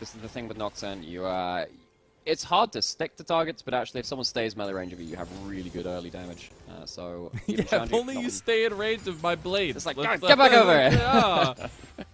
This is the thing with Nocturne. It's hard to stick to targets, but actually, if someone stays melee range of you, you have really good early damage. So yeah, if only you stay in range of my blade. It's like, get back over here. Yeah.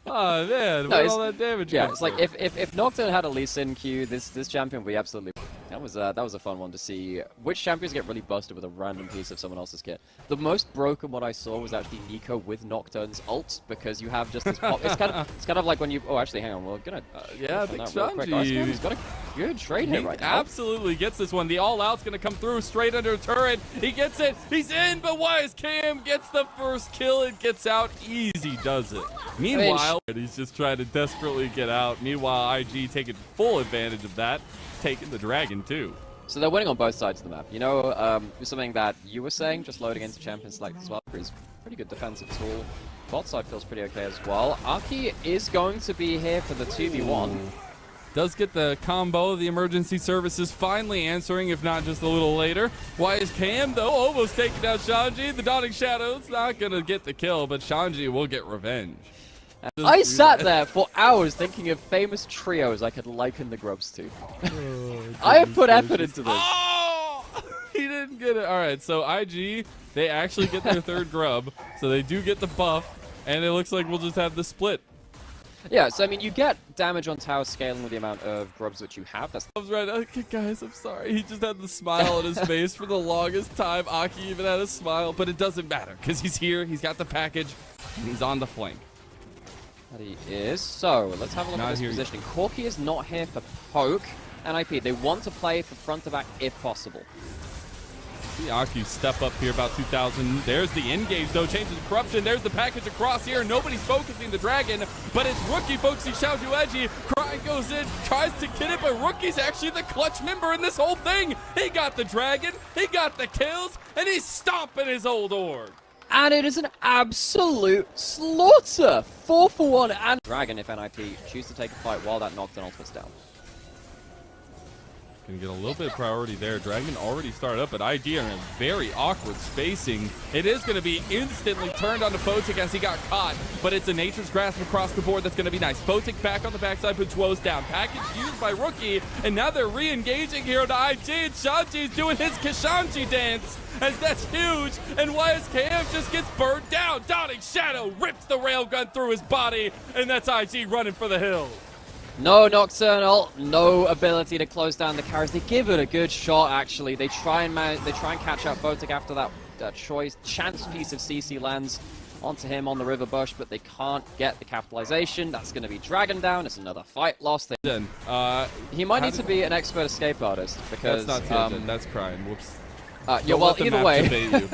Oh man, No, all that damage. Yeah, it's like if Nocturne had a Lee Sin Q, this champion would be absolutely. That was a fun one to see. Which champions get really busted with a random piece of someone else's kit? The most broken one I saw was actually Nico with Nocturne's ult, because you have just this pop. It's kind of like when you. Oh, actually, hang on. We're gonna. Yeah, I think Shanji. He's got a good trade hit right now. Absolutely gets this one. The all out's gonna come through straight under a turret. He gets it. He's in, but Wise Cam gets the first kill and gets out. Easy does it. Meanwhile, he's just trying to desperately get out. Meanwhile, IG taking full advantage of that, taking the dragon too. So they're winning on both sides of the map. You know, something that you were saying, just loading into champion select as well. He's pretty good defensive tool. Bot side feels pretty okay as well. Aki is going to be here for the 2v1. Does get the combo. The emergency services finally answering, if not just a little later. Wise Cam, though, almost taking down Shanji. The Dawning Shadows not going to get the kill, but Shanji will get revenge. I sat there for hours thinking of famous trios I could liken the Grubs to. I have put effort into this. Oh! He didn't get it. All right, so IG, they actually get their third Grub, so they do get the buff, and it looks like we'll just have the split. Yeah, so I mean, you get damage on tower scaling with the amount of Grubs which you have. That's right. Okay, guys, I'm sorry. He just had the smile on his face for the longest time. Aki even had a smile, but it doesn't matter because he's here. He's got the package, and he's on the flank. That he is. So let's have a look at this positioning. Corki is not here for poke. NIP, they want to play for front to back if possible. See Aki step up here about 2,000. There's the engage though, changes to corruption. There's the package across here. Nobody's focusing the dragon, but it's Rookie focusing Xiaoju Edgy. Cry goes in, tries to get it, but Rookie's actually the clutch member in this whole thing. He got the dragon, he got the kills, and he's stomping his old org. And it is an absolute slaughter. 4 for 1 and dragon if NIP choose to take a fight while that Nocturne ultimate's down. Gonna get a little bit of priority there. Dragon already started up, but IG are in a very awkward spacing. It is gonna be instantly turned onto Photic as he got caught, but it's a Nature's Grasp across the board that's gonna be nice. Photic back on the backside, puts Woes down. Package used by Rookie, and now they're re-engaging here to IG, and Shanji's doing his Kashanji dance, as that's huge, and YSKF just gets burned down. Dawning Shadow rips the railgun through his body, and that's IG running for the hill. No Nocturnal, no ability to close down the carries. They give it a good shot, actually. They try and catch out Photic after that chance piece of CC lands onto him on the river bush, but they can't get the capitalization. That's going to be Dragon down. It's another fight lost. He might need to be an expert escape artist, because that's not that's Crying. Whoops. Yeah, well, either way.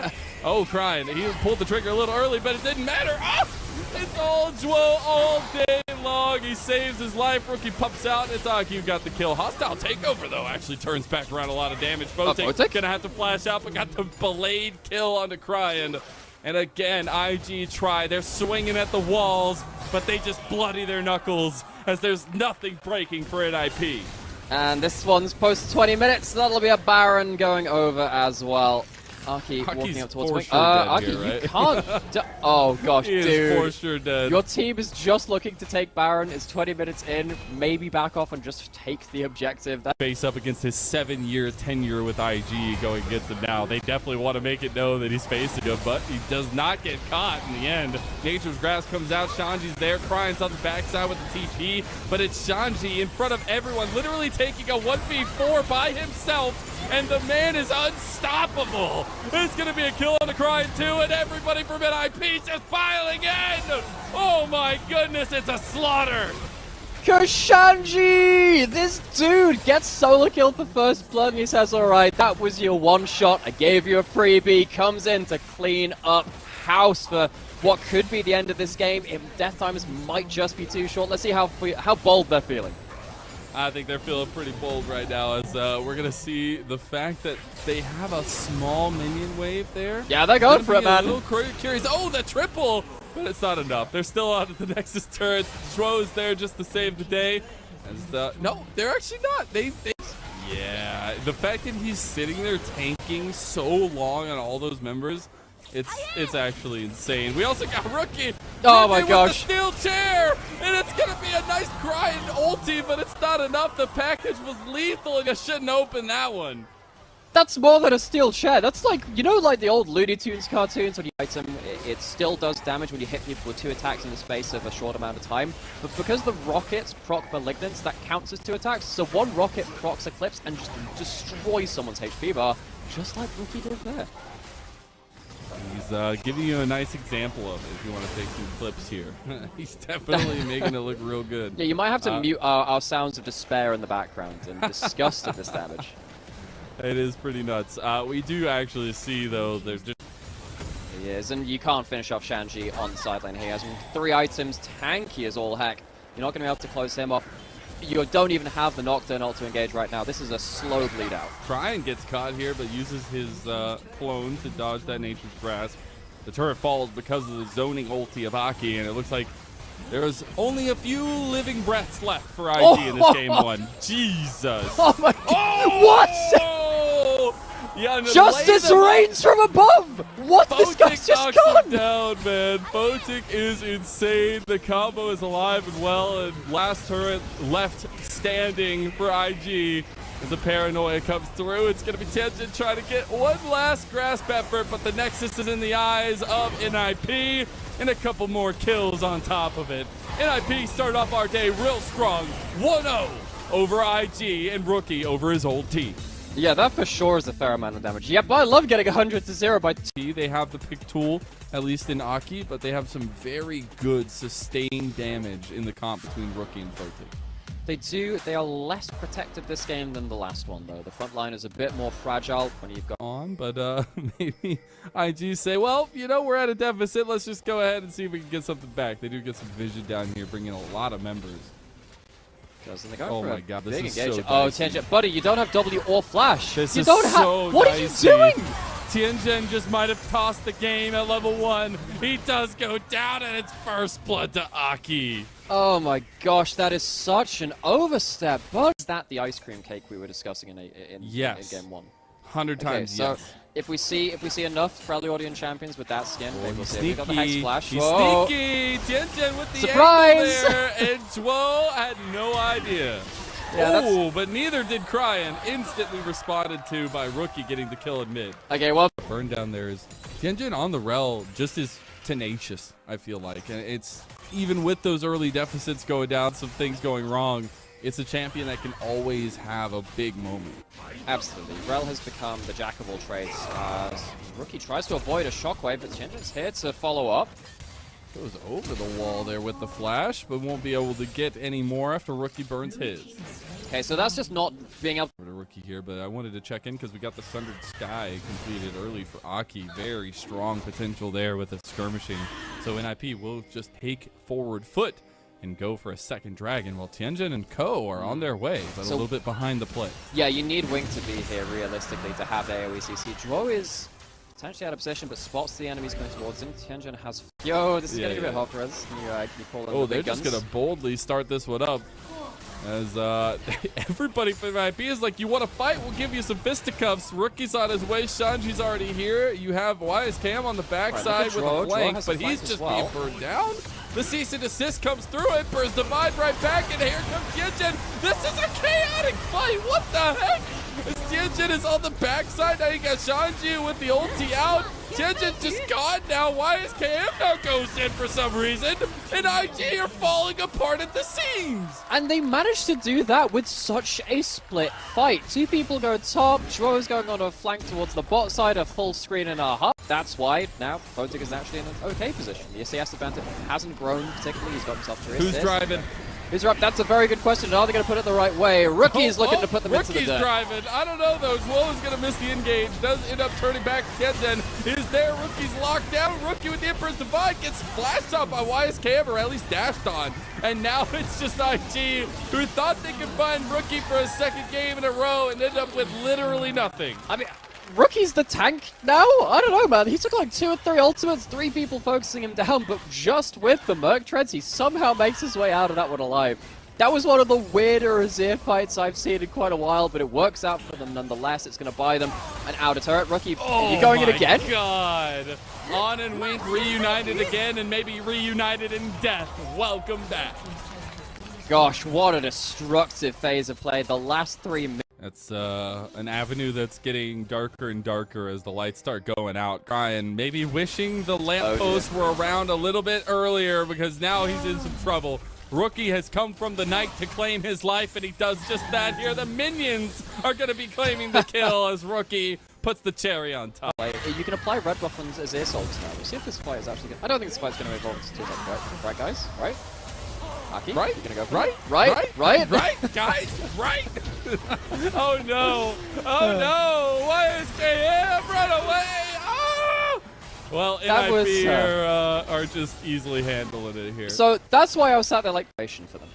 Oh, Crying. He pulled the trigger a little early, but it didn't matter. Oh! It's all Jwo all day long. He saves his life. Rookie pops out. It's Aki who got the kill. Hostile takeover, though, actually turns back around a lot of damage. Photic gonna have to flash out, but got the blade kill onto Crying. And again, IG try. They're swinging at the walls, but they just bloody their knuckles as there's nothing breaking for NIP. And this one's post 20 minutes. That'll be a Baron going over as well. Aki walking up towards me. Aki, here, right? You can't. Oh gosh, he dude. Is for sure dead. Your team is just looking to take Baron. It's 20 minutes in. Maybe back off and just take the objective. Face up against his 7-year tenure with IG going against him now. They definitely want to make it known that he's facing him, but he does not get caught in the end. Nature's Grasp comes out. Shanji's there. Crying's on the backside with the TP, but it's Shanji in front of everyone, literally taking a 1v4 by himself. And the man is unstoppable. It's going to be a kill on the Crying too, and everybody from NIP just piling in. Oh my goodness, it's a slaughter. Kashanji! This dude gets solo kill for first blood, and he says, alright, that was your one shot. I gave you a freebie. Comes in to clean up house for what could be the end of this game. Death timers might just be too short. Let's see how bold they're feeling. I think they're feeling pretty bold right now, as we're going to see the fact that they have a small minion wave there. Yeah, they're going for it, man. A little curious. Oh, the triple! But it's not enough. They're still on the Nexus turret. Jwo is there just to save the day. No, they're actually not. Yeah, the fact that he's sitting there tanking so long on all those members, it's actually insane. We also got Rookie. Oh my With gosh. the steel chair, and it's gonna be a nice grind ulti, but it's not enough. The package was lethal, and I shouldn't open that one. That's more than a steel chair. That's like, you know, like the old Looney Tunes cartoons when you item, it still does damage when you hit people with 2 attacks in the space of a short amount of time. But because the rockets proc Malignance, that counts as 2 attacks. So 1 rocket procs Eclipse and just destroys someone's HP bar, just like Rookie did there. He's giving you a nice example of it if you want to take some clips here. He's definitely making it look real good. Yeah, you might have to mute our sounds of despair in the background and disgust of this damage. It is pretty nuts. We do actually see, though, there's just... He is, and you can't finish off Shanji on the sideline. He has 3 items, tanky as all heck. You're not going to be able to close him off. You don't even have the Nocturne ult to engage right now. This is a slow bleed out. Cryan gets caught here, but uses his clone to dodge that Nature's Grasp. The turret falls because of the zoning ulti of Aki, and it looks like there's only a few living breaths left for IG in this game 1. Jesus. Oh my god. Oh! What? Yeah, Justice reigns from above! What? This guy's just gone! Down, man. Photic is insane. The combo is alive and well, and last turret left standing for IG. As the paranoia comes through, it's going to be Tianjin trying to get one last grasp effort, but the Nexus is in the eyes of NIP, and a couple more kills on top of it. NIP started off our day real strong, 1-0 over IG, and Rookie over his old team. Yeah, that for sure is a fair amount of damage. Yeah, but I love getting 100-0 by... They have the pick tool, at least in Aki, but they have some very good sustained damage in the comp between Rookie and Photic. They do. They are less protected this game than the last one, though. The front line is a bit more fragile when you've got... on, but maybe IG say, well, you know, we're at a deficit. Let's just go ahead and see if we can get something back. They do get some vision down here, bringing a lot of members. Doesn't they go oh for my god, this big is engagement. so Oh, dicey. Tianjin, buddy, you don't have W or Flash. This you is don't so have... What dicey. are you doing? Tianjin just might have tossed the game at level 1. He does go down, and it's first blood to Aki. Oh my gosh, that is such an overstep. But is that the ice cream cake we were discussing in Yes. game 1? 100 times, so yes. if we see enough Freljordian champions with that skin, maybe we'll see. We got the Sneaky. Hex Flash. He's Whoa. sneaky. Tianjin with the Surprise! angle there, and Zhuo had no idea. Yeah, oh, but neither did Cryan. Instantly responded to by Rookie getting the kill in mid. Okay, well... Burn down there is Tianjin on the rel, just as tenacious, I feel like. And it's, even with those early deficits going down, some things going wrong, it's a champion that can always have a big moment. Absolutely. Rel has become the jack of all trades. Rookie tries to avoid a shockwave, but Tianjin's here to follow up. Goes over the wall there with the flash, but won't be able to get any more after Rookie burns his. Okay, so that's just not being able... For the Rookie here, but I wanted to check in because we got the Sundered Sky completed early for Aki. Very strong potential there with the skirmishing. So NIP will just take forward foot and go for a second dragon, while Tianjin and Co are on their way, but a little bit behind the play. Yeah, you need Wing to be here realistically to have AoE CC. Zhuo is potentially out of position, but spots the enemies going towards him. Tianjin has... Yo, this is getting a bit hot for us. Can you call in the they're big guns? just going to boldly start this one up. As everybody from IP is like, you want to fight? We'll give you some fisticuffs. Rookie's on his way. Shanji's already here. You have YS Cam on the backside with a flank, but he's just being burned down. The cease and desist comes through. Emperor's Divide right back, and here comes Tianjin. This is a chaotic fight. What the heck? As Tianjin is on the backside, now you got Shanji with the ulti out. Tianjin just gone now. YSKM now goes in for some reason, and IG are falling apart at the seams. And they managed to do that with such a split fight. 2 people go top, Zhuo's going on a flank towards the bot side, a full screen and a hub. That's why now Photic is actually in an okay position. The CS advantage hasn't grown particularly. He's got himself 3 assists. Who's driving? Who's up? That's a very good question. Are they going to put it the right way? Rookie's looking to put them into the dirt. Rookie's driving. I don't know, though. Zhuo is going to miss the engage. Does end up turning back. Tianjin is there. Rookie's locked down. Rookie with the Emperor's Divide gets flashed up by YSKM, or at least dashed on. And now it's just IG, who thought they could find Rookie for a second game in a row and end up with literally nothing. I mean, Rookie's the tank now? I don't know, man. He took like 2 or 3 ultimates, 3 people focusing him down, but just with the Merc Treads, he somehow makes his way out of that one alive. That was one of the weirder Azir fights I've seen in quite a while, but it works out for them nonetheless. It's going to buy them an outer turret. Rookie, are you going in again? Oh my god! On and Wink reunited again, and maybe reunited in death. Welcome back. Gosh, what a destructive phase of play. The last 3 minutes. That's an avenue that's getting darker and darker as the lights start going out. Ryan maybe wishing the lampposts were around a little bit earlier, because now he's in some trouble. Rookie has come from the night to claim his life, and he does just that here. The minions are going to be claiming the kill as Rookie puts the cherry on top. You can apply red buff on Azir souls now. We'll see if this fight is actually going to... I don't think this fight's going to evolve into 2 like right, guys? Right? Aki, right? You gonna go for right? it? Right, guys, right? Oh no! Oh no! Why is KM run away? Oh! Well, NIP here are just easily handling it here. So that's why I was sat there like patient for them.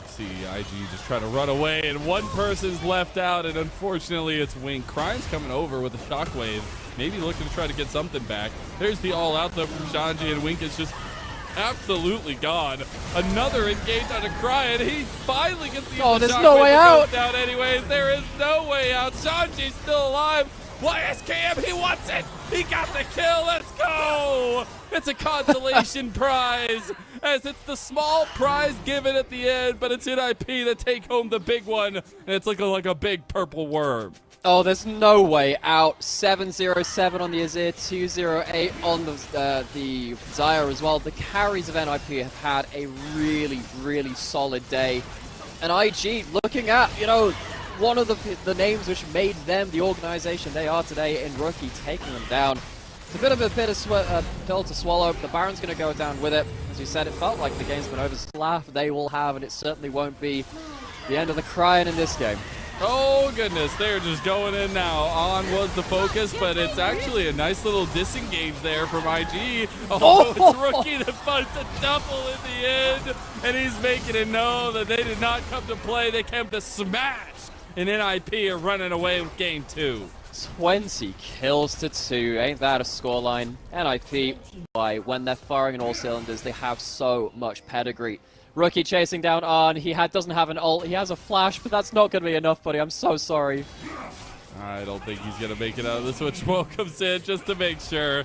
See IG just trying to run away, and one person's left out, and unfortunately it's Wink. Crying's coming over with a shockwave, maybe looking to try to get something back. There's the all-out though from Shanji, and Wink is just absolutely gone. Another engage on a Cryan. He finally gets the there's no way out. Down anyways. There is no way out. Shanji's still alive. YSKM, he wants it. He got the kill. Let's go. It's a consolation prize, as it's the small prize given at the end, but it's NIP that take home the big one, and it's looking like a big purple worm. Oh, there's no way out. 707 on the Azir, 208 on the Xayah as well. The carries of NIP have had a really, really solid day. And IG looking at, you know, one of the names which made them the organization they are today in Rookie, taking them down. It's a bit of a pill to swallow. The Baron's going to go down with it. As you said, it felt like the game's been over. Laugh they will have, and it certainly won't be the end of the crying in this game. Oh goodness, they're just going in now. On was the focus, but it's actually a nice little disengage there from IG. Oh, it's Rookie that finds a double in the end, and he's making it known that they did not come to play, they came to smash. And NIP are running away with game 2. 20 kills to 2, ain't that a scoreline? NIP, why, when they're firing on all cylinders, they have so much pedigree. Rookie chasing down on. He doesn't have an ult. He has a flash, but that's not going to be enough, buddy. I'm so sorry. I don't think he's going to make it out of this. Switch Smoke comes in just to make sure.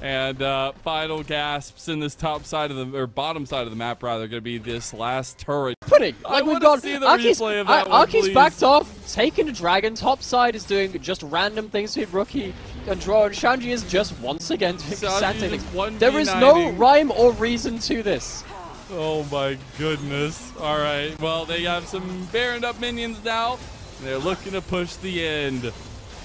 And final gasps in this top side of the, or bottom side of the map, rather, going to be this last turret. Like we've got see the replay of that one, Aki's backed off, taking the dragon. Top side is doing just random things with Rookie and Draw, and Shanji is just once again doing sad things. There is no rhyme or reason to this. Oh my goodness. Alright, well, they have some baroned up minions now. They're looking to push the end,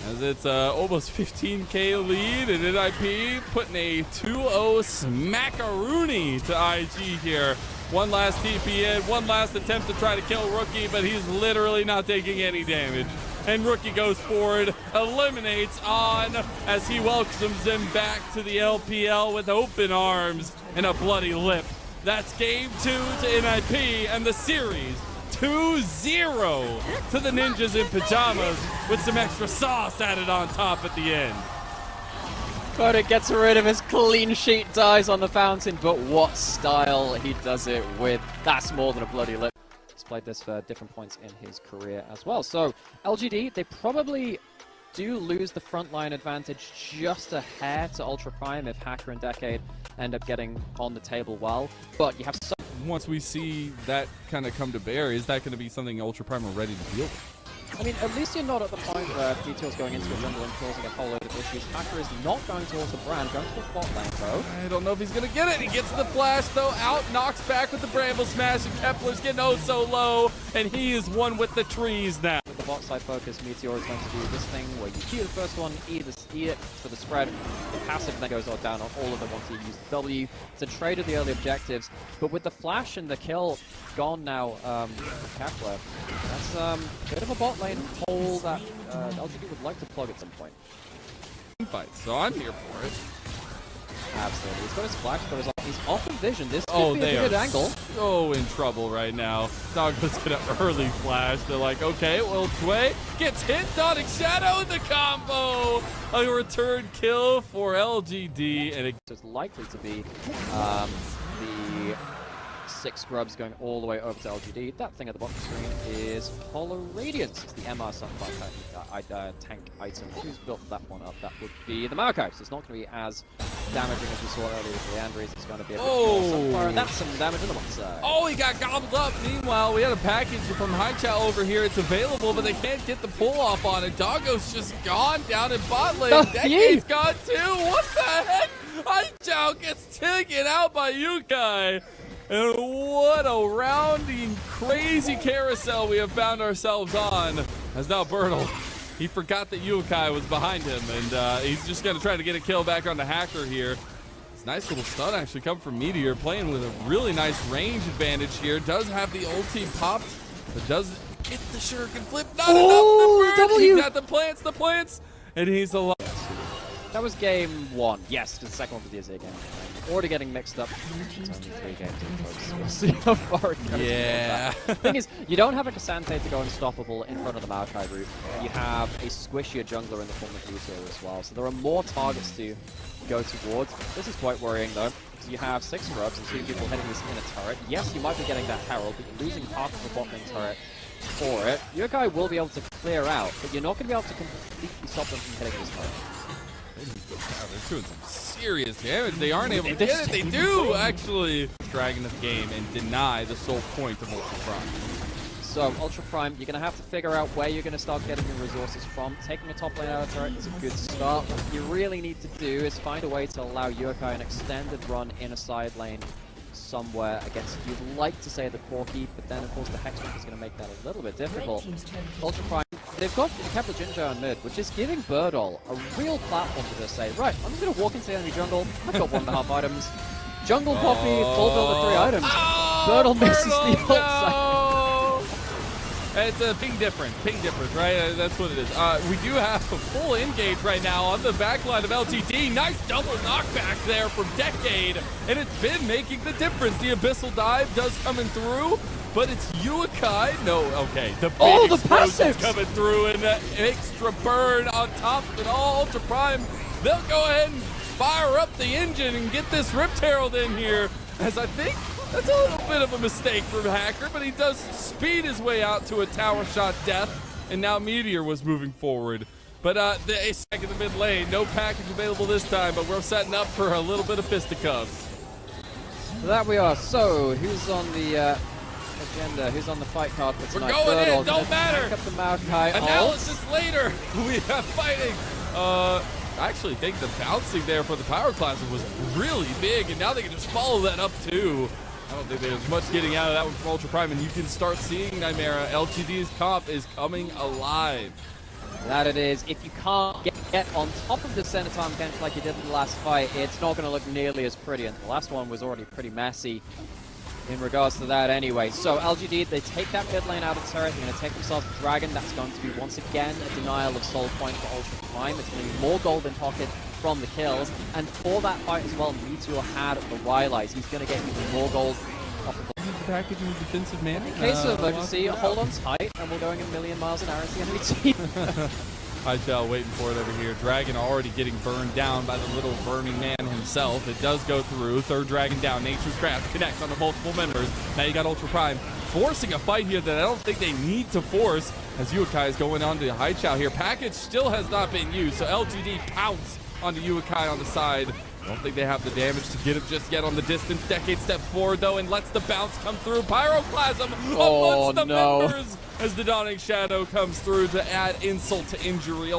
as it's almost 15k lead, and NIP putting a 2-0 smackaroony to IG here. One last TP in, one last attempt to try to kill Rookie, but he's literally not taking any damage. And Rookie goes forward, eliminates On as he welcomes him back to the LPL with open arms and a bloody lip. That's game 2 to NIP, and the series 2-0 to the Ninjas in Pajamas, with some extra sauce added on top at the end. Kodak gets rid of his clean sheet, dies on the fountain, but what style he does it with. That's more than a bloody lip. He's played this for different points in his career as well. So LGD, they probably do lose the frontline advantage just a hair to Ultra Prime if Hacker and Decade end up getting on the table well. But you have so... Once we see that kind of come to bear, is that going to be something Ultra Prime are ready to deal with? I mean, at least you're not at the point where Detail's going into a jungle and causing a whole load of issues. Hacker is not going towards the Brand, going to the bot lane, though. I don't know if he's going to get it. He gets the flash, though. Out, knocks back with the Bramble Smash, and Kepler's getting oh so low, and he is one with the trees now. With the bot side focus, Meteor is going to do this thing where you Q the first one, eat it for the spread. The passive then goes down on all of them once you use the W. It's a trade of the early objectives, but with the flash and the kill gone now for Kepler, that's a bit of a bot lane hole that LGD would like to plug at some point. Fight, so I'm here for it. Absolutely. He's got his flash, but he's off in vision. This could be a good angle. So in trouble right now. Dogma's gonna early flash. They're like, okay, well, Tway gets hit. Donic Shadow in the combo. A return kill for LGD, and it is likely to be the 6 grubs going all the way over to LGD. That thing at the bottom of the screen is Polar Radiance. It's the MR Sunfire tank item. Who's built that one up? That would be the Maokai. So it's not going to be as damaging as we saw earlier with Leandries. It's going to be a bit more Sunfire. That's some damage on the one side. Oh, he got gobbled up. Meanwhile, we had a package from Haichao over here. It's available, but they can't get the pull off on it. Doggo's just gone down in bot lane. Decade's gone too. What the heck? Haichao gets taken out by Yukai. And what a rounding, crazy carousel we have found ourselves on. As now Bertle, he forgot that Yukai was behind him, and he's just going to try to get a kill back on the Hacker here. It's a nice little stun actually come from Meteor, playing with a really nice range advantage here. Does have the ulti popped, but does get the shuriken flip. Not enough to burn. He's got the plants, and he's alive. That was game 1. Yes, the second one for the Azir game. Already getting mixed up. It's only 3 games in, folks. We'll see how far it goes. Yeah. The thing is, you don't have a Cassante to go unstoppable in front of the Maokai route. You have a squishier jungler in the form of Meteor as well. So there are more targets to go towards. This is quite worrying though. So you have 6 grubs and 2 people hitting this inner turret. Yes, you might be getting that Herald, but you're losing half of the bot lane turret for it. Your guy will be able to clear out, but you're not going to be able to completely stop them from hitting this turret. They're doing some serious damage. They aren't able to get it. They do, actually. Dragon of the game and deny the sole point of Ultra Prime. So, Ultra Prime, you're going to have to figure out where you're going to start getting your resources from. Taking a top lane out of turret is a good start. What you really need to do is find a way to allow Yukai an extended run in a side lane somewhere against, you'd like to say, the Corki, but then, of course, the Hextech is going to make that a little bit difficult. Ultra Prime, they've got Kepler Jinja on mid, which is giving Birdol a real platform to just say, right, I'm just going to walk into the enemy jungle, I've got 1.5 items, jungle Poppy, full build of 3 items. Birdol misses the ult side. It's a ping difference, right? That's what it is. We do have a full engage right now on the backline of LGD. Nice double knockback there from Decade, and it's been making the difference. The Abyssal Dive does coming through, but it's Yukai. No, okay. The big explosion's coming through, and an extra burn on top of it all. Ultra Prime, they'll go ahead and fire up the engine and get this Rift Herald in here, as I think that's a little bit of a mistake from Hacker, but he does speed his way out to a tower shot death, and now Meteor was moving forward. But the ace in the mid lane, no package available this time, but we're setting up for a little bit of fisticuffs. That we are. So, who's on the agenda? Who's on the fight card for tonight? We're going in, don't matter. Up the Maokai analysis later. We have fighting. I actually think the bouncing there for the Power Classic was really big, and now they can just follow that up too. I don't think there's much getting out of that one from Ultra Prime, and you can start seeing Nymera. LGD's comp is coming alive. That it is. If you can't get on top of the center time bench like you did in the last fight, it's not going to look nearly as pretty, and the last one was already pretty messy in regards to that anyway. So LGD, they take that mid lane out of turret, they're going to take themselves a dragon. That's going to be once again a denial of soul point for Ultra Prime. It's going to be more gold in pocket from the kills, and for that fight as well, Meteor had the Rylai's. He's going to get even more gold off of the package in a defensive manner. In case of emergency, hold on tight, and we're going a million miles an hour into the enemy team. Haichao waiting for it over here. Dragon already getting burned down by the little burning man himself. It does go through. Third dragon down. Nature's Grasp connects on the multiple members. Now you got Ultra Prime forcing a fight here that I don't think they need to force, as Yukai is going on to Haichao here. Package still has not been used, so LGD pounce onto Yukai on the side. I don't think they have the damage to get him just yet on the distance. Decade steps forward though and lets the bounce come through. Pyroclasm amongst the members as the Dawning Shadow comes through to add insult to injury.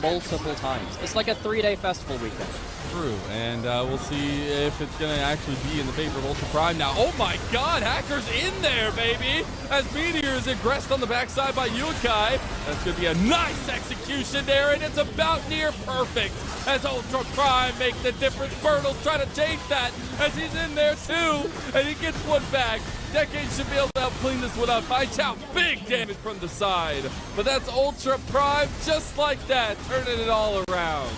Multiple times. It's like a 3-day festival weekend. True, and we'll see if it's going to actually be in the favor of Ultra Prime now. Oh my god, Hacker's in there, baby! As Meteor is aggressed on the backside by Yukai. That's going to be a nice execution there, and it's about near perfect as Ultra Prime make the difference. Bertle's trying to change that as he's in there too, and he gets one back. Decade should be able to help clean this one up. Haichao, big damage from the side. But that's Ultra Prime, just like that, turning it all around.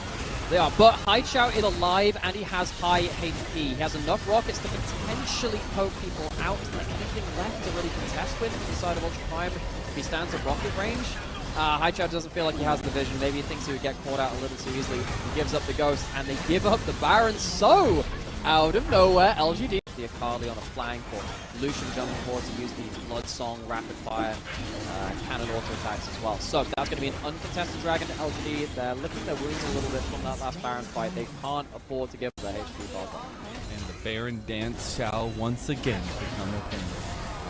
They are, but Haichao is alive and he has high HP. He has enough rockets to potentially poke people out. Is there anything left to really contest with from the side of Ultra Prime if he stands at rocket range? Haichao doesn't feel like he has the vision. Maybe he thinks he would get caught out a little too easily. He gives up the Ghost and they give up the Baron. So, out of nowhere, LGD the Akali on a flank, or Lucian jumping forward to use the Blood Song rapid fire cannon auto attacks as well. So that's going to be an uncontested dragon to LGD. They're licking their wounds a little bit from that last Baron fight. They can't afford to give their HP back. And the Baron dance shall once again become a thing.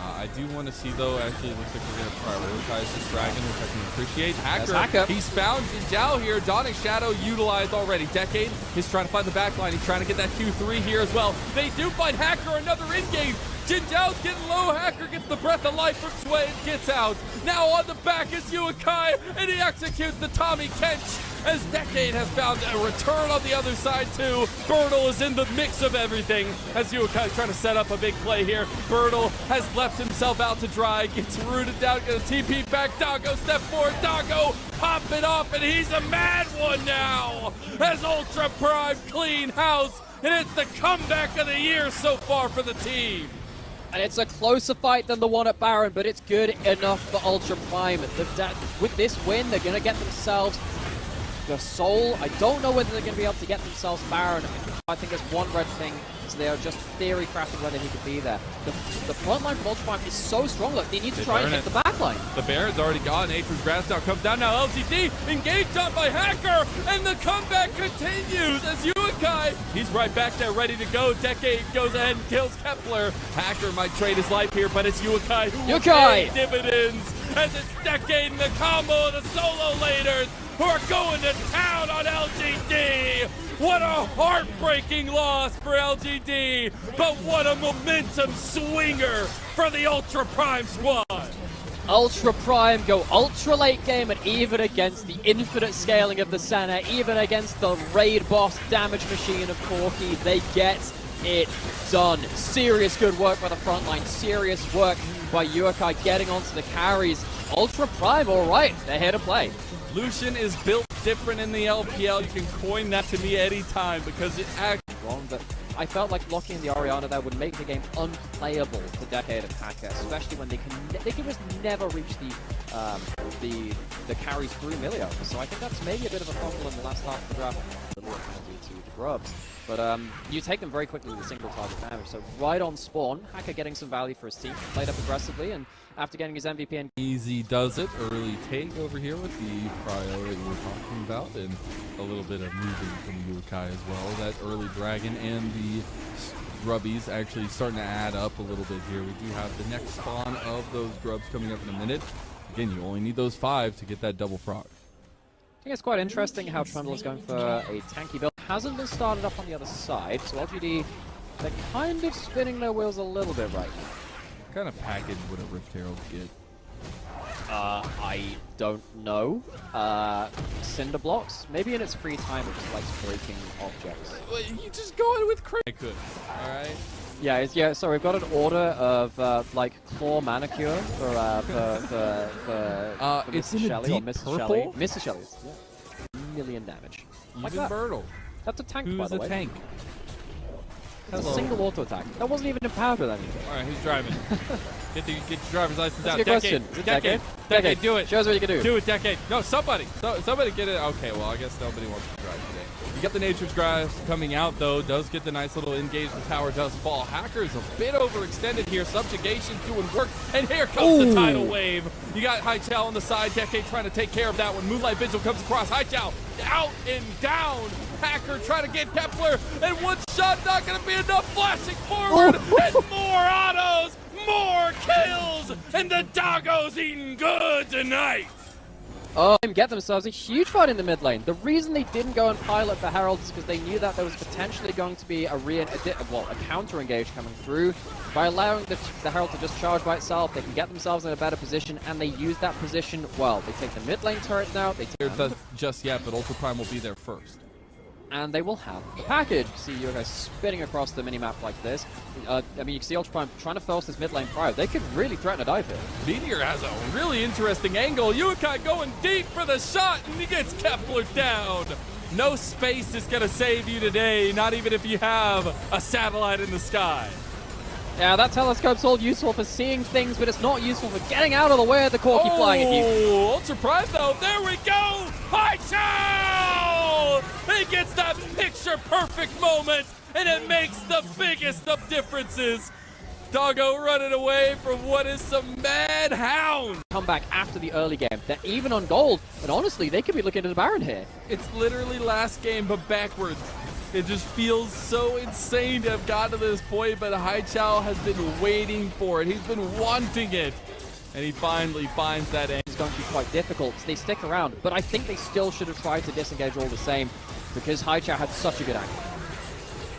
I do want to see, though, actually, it looks like we're going to prioritize this dragon, which I can appreciate. Hacker, he's found Jinzhao here. Dawning Shadow utilized already. Decade is trying to find the back line. He's trying to get that Q3 here as well. They do find Hacker, another in-game. Jinzhao's getting low. Hacker gets the breath of life from Sway and gets out. Now on the back is Yuakai, and he executes the Tommy Kench as Decade has found a return on the other side too. Bertle is in the mix of everything as Yuakai is trying to set up a big play here. Bertle has left himself out to dry, gets rooted down, gonna TP back. Doggo step forward, Doggo pop it off, and he's a mad one now as Ultra Prime clean house, and it's the comeback of the year so far for the team. And it's a closer fight than the one at Baron, but it's good enough for Ultra Prime. With this win, they're going to get themselves the Soul. I don't know whether they're going to be able to get themselves Baron. I think there's one red thing, so they are just theory crafting whether he could be there. The front line from Ultra Prime is so strong. Look, they need to try and hit the back line. The Baron's already gone. Nature's Grass now comes down. Now LGD engaged on by Hacker, and the comeback continues as Yuakai, he's right back there ready to go. Decade goes ahead and kills Kepler. Hacker might trade his life here, but it's Yuakai who will pay dividends as it's Decade and the combo of the solo laders who are going to town on LGD. What a heartbreaking loss for LGD, but what a momentum swinger for the Ultra Prime squad. Ultra Prime go ultra late game, and even against the infinite scaling of the Senna, even against the raid boss damage machine of Corki, they get it done. Serious good work by the front line, serious work by Yuakai getting onto the carries. Ultra Prime, all right, they're here to play. Lucian is built different in the LPL. You can coin that to me anytime because it actually wrong, but I felt like blocking the Orianna there would make the game unplayable for Decade and Hacker, especially when they can just never reach the carries through Milio. So I think that's maybe a bit of a problem in the last half of the draft. A little penalty to the Grubs. But you take them very quickly with a single target damage. So right on spawn, Hacker getting some value for his team, played up aggressively, and after getting his MVP and Easy does it. Early take over here with the priority we're talking about, and a little bit of moving from Yuakai as well. That early dragon and the grubbies actually starting to add up a little bit here. We do have the next spawn of those grubs coming up in a minute. Again, you only need those 5 to get that double frog. I think it's quite interesting how Trundle is going for a tanky build. Hasn't been started up on the other side, so LGD, they're kind of spinning their wheels a little bit right now. What kind of package would a Rift Herald get? I don't know. Cinder blocks? Maybe in its free time it just likes breaking objects. Well, you just go in with crit. I could. Alright. Yeah, so we've got an order of like claw manicure for it's Mrs. in a Shelley deep or Mrs. purple? Shelley. Mrs. Shelley's, yeah. Million damage. Like Even that. Bertle. That's a tank, Who's by the a way. tank? That's a single auto attack. That wasn't even empowered with anything. Alright, who's driving? Get your driver's license That's out. a good question. Is it Decade? Decade, do it. Show us what you can do. Do it, Decade. No, somebody get it. Okay, well, I guess nobody wants to drive today. You got the Nature's Grass coming out, though. Does get the nice little engage. The tower does fall. Hacker's a bit overextended here. Subjugation doing work. And here comes the tidal wave. You got Haichao on the side. Decade trying to take care of that one. Moonlight Vigil comes across. Haichao out and down. Hacker trying to get Kepler. And one shot not going to be enough. Flashing forward. And more autos. More kills. And the Doggo's eating good tonight. Get themselves a huge fight in the mid lane. The reason they didn't go and pilot the Herald is because they knew that there was potentially going to be a counter engage coming through. By allowing the Herald to just charge by itself, they can get themselves in a better position, and they use that position well. They take the mid lane turret now. They take just yet, but Ultra Prime will be there first. And they will have the package. See you guys spinning across the minimap like this. I mean, you can see Ultra Prime trying to force this mid lane prior. They could really threaten a dive here. Meteor has a really interesting angle. Yuakai going deep for the shot, and he gets Kepler down. No space is going to save you today, not even if you have a satellite in the sky. Yeah, that telescope's all useful for seeing things, but it's not useful for getting out of the way of the Corki flying at you. Ultra Prime, though. There we go. Haichao! He gets that picture picture-perfect moment, and it makes the biggest of differences. Doggo running away from what is some mad hound. Come back after the early game. They're even on gold, and honestly, they could be looking at the Baron here. It's literally last game, but backwards. It just feels so insane to have gotten to this point, but Haichao has been waiting for it. He's been wanting it, and he finally finds that end. It's going to be quite difficult. They stick around, but I think they still should have tried to disengage all the same, because Haichao had such a good angle.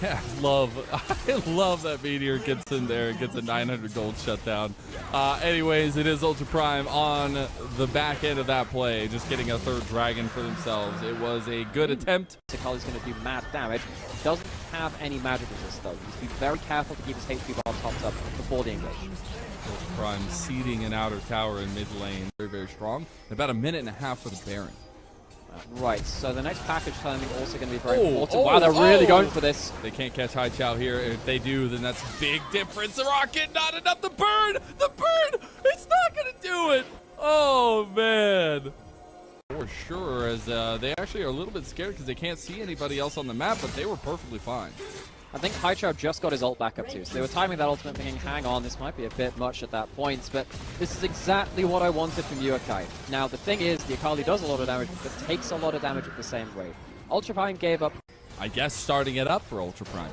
Yeah, I love that Meteor gets in there and gets a 900 gold shutdown. Anyways, it is Ultra Prime on the back end of that play, just getting a third dragon for themselves. It was a good attempt. Tikali's going to do mad damage. Doesn't have any magic resist though. He needs to be very careful to keep his HP bar topped up before the engage. Ultra Prime seeding an outer tower in mid lane. Very, very strong. About a minute and a half for the Baron. Right, so the next package timing also going to be very important. Wow, they're really going for this. They can't catch Haichao here. If they do, then that's a big difference. The rocket, not enough. The burn! The burn! It's not going to do it! Oh, man. For sure, as they actually are a little bit scared because they can't see anybody else on the map, but they were perfectly fine. I think Haichao just got his ult back up too, so they were timing that ultimate thinking, hang on, this might be a bit much at that point, but this is exactly what I wanted from Yukai. Now, the thing is, the Akali does a lot of damage, but takes a lot of damage at the same rate. Ultra Prime gave up... I guess starting it up for Ultra Prime.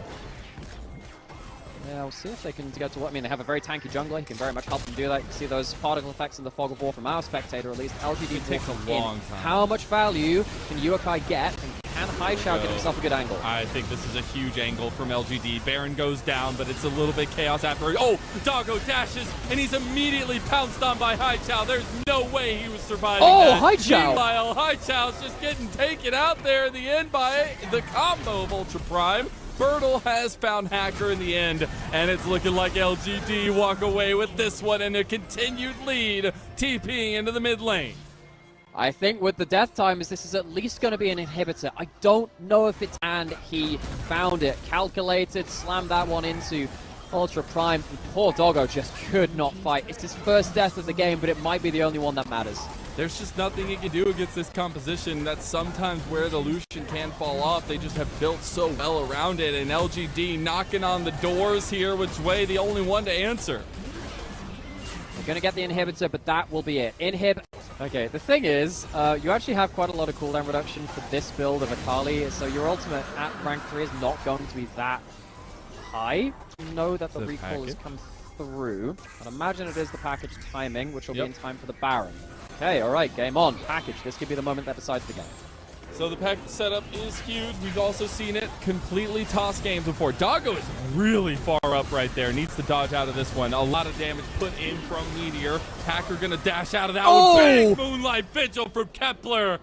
Yeah, we'll see if they can get to what... I mean, they have a very tanky jungler. He can very much help them do that. You can see those particle effects in the Fog of War from our spectator, at least. LGD takes a long time. How much value can Yukai get, and can Haichao get himself a good angle? I think this is a huge angle from LGD. Baron goes down, but it's a little bit chaos after. Oh, Doggo dashes, and he's immediately pounced on by Haichao. There's no way he was surviving that. Haichao! Meanwhile, Haichao's just getting taken out there in the end by the combo of Ultra Prime. Bertle has found Hacker in the end, and it's looking like LGD walk away with this one and a continued lead, TPing into the mid lane. I think with the death timers, this is at least going to be an inhibitor. I don't know if it's... And he found it. Calculated, slammed that one into Ultra Prime. Poor Doggo just could not fight. It's his first death of the game, but it might be the only one that matters. There's just nothing he can do against this composition. That's sometimes where the Lucian can fall off. They just have built so well around it, and LGD knocking on the doors here, which way the only one to answer. We're going to get the inhibitor, but that will be it. Inhib. Okay, the thing is, you actually have quite a lot of cooldown reduction for this build of Akali, so your ultimate at rank 3 is not going to be that high. You know that the recall has come through. I'd imagine it is the package timing, which will be in time for the Baron. Okay, alright, game on. Package. This could be the moment that decides the game. So the package setup is huge. We've also seen it completely toss games before. Doggo is really far up right there. Needs to dodge out of this one. A lot of damage put in from Meteor. Hacker gonna dash out of that one. Big Moonlight Vigil from Kepler.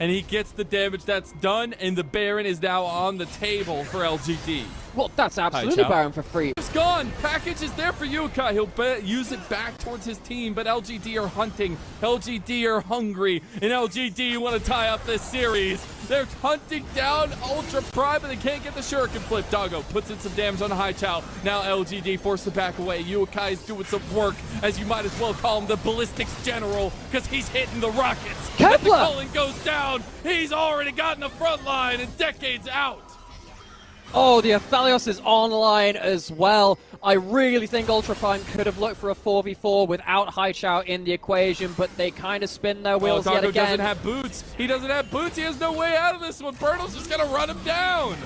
And he gets the damage that's done, and the Baron is now on the table for LGD. Well, that's absolutely Baron for free. It's gone. Package is there for Yukai. He'll use it back towards his team, but LGD are hunting. LGD are hungry, and LGD want to tie up this series. They're hunting down Ultra Prime, but they can't get the Shuriken flip. Doggo puts in some damage on Haichao. Now LGD forced to back away. Yukai is doing some work, as you might as well call him the Ballistics General, because he's hitting the rockets. Kepler! As the Cullen goes down, he's already gotten the front line, and Decade's out. Oh, the Aphelios is online as well. I really think Ultra Prime could have looked for a 4v4 without Haichao in the equation, but they kind of spin their wheels yet again. Doesn't have boots. He doesn't have boots. He has no way out of this one. Bertle's just going to run him down.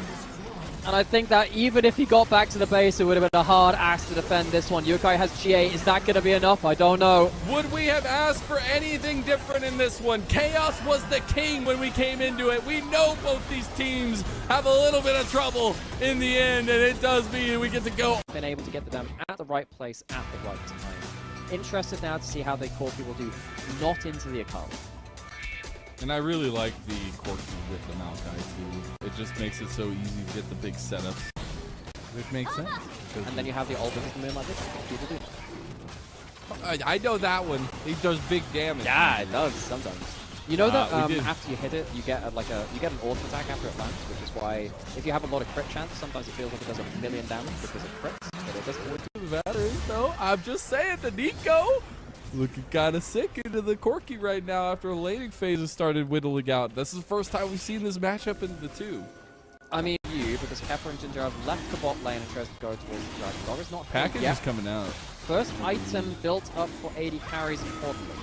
And I think that even if he got back to the base, it would have been a hard ask to defend this one. Yukai has GA. Is that going to be enough? I don't know. Would we have asked for anything different in this one? Chaos was the king when we came into it. We know both these teams have a little bit of trouble in the end, and it does mean we get to go. Been able to get the damage at the right place at the right time. Interested now to see how they core people do. Not into the Akali. And I really like the Corky with the Maokai too. It just makes it so easy to get the big setups. It makes sense. And then you have the ult with the Moonlight Vigil. People do. I know that one. It does big damage. Yeah, it does sometimes. You know that after you hit it, you get an auto attack after it lands, which is why if you have a lot of crit chance, sometimes it feels like it does a million damage because it crits, but it doesn't always do that. No, I'm just saying the Nico looking kind of sick into the Corky right now after a laning phase has started whittling out. This is the first time we've seen this matchup in the two. I mean, Kepper and Ginger have left the bot lane and tries to go towards the Dragon. Dog is not Package yet. is coming out. First item built up for 80 carries, importantly.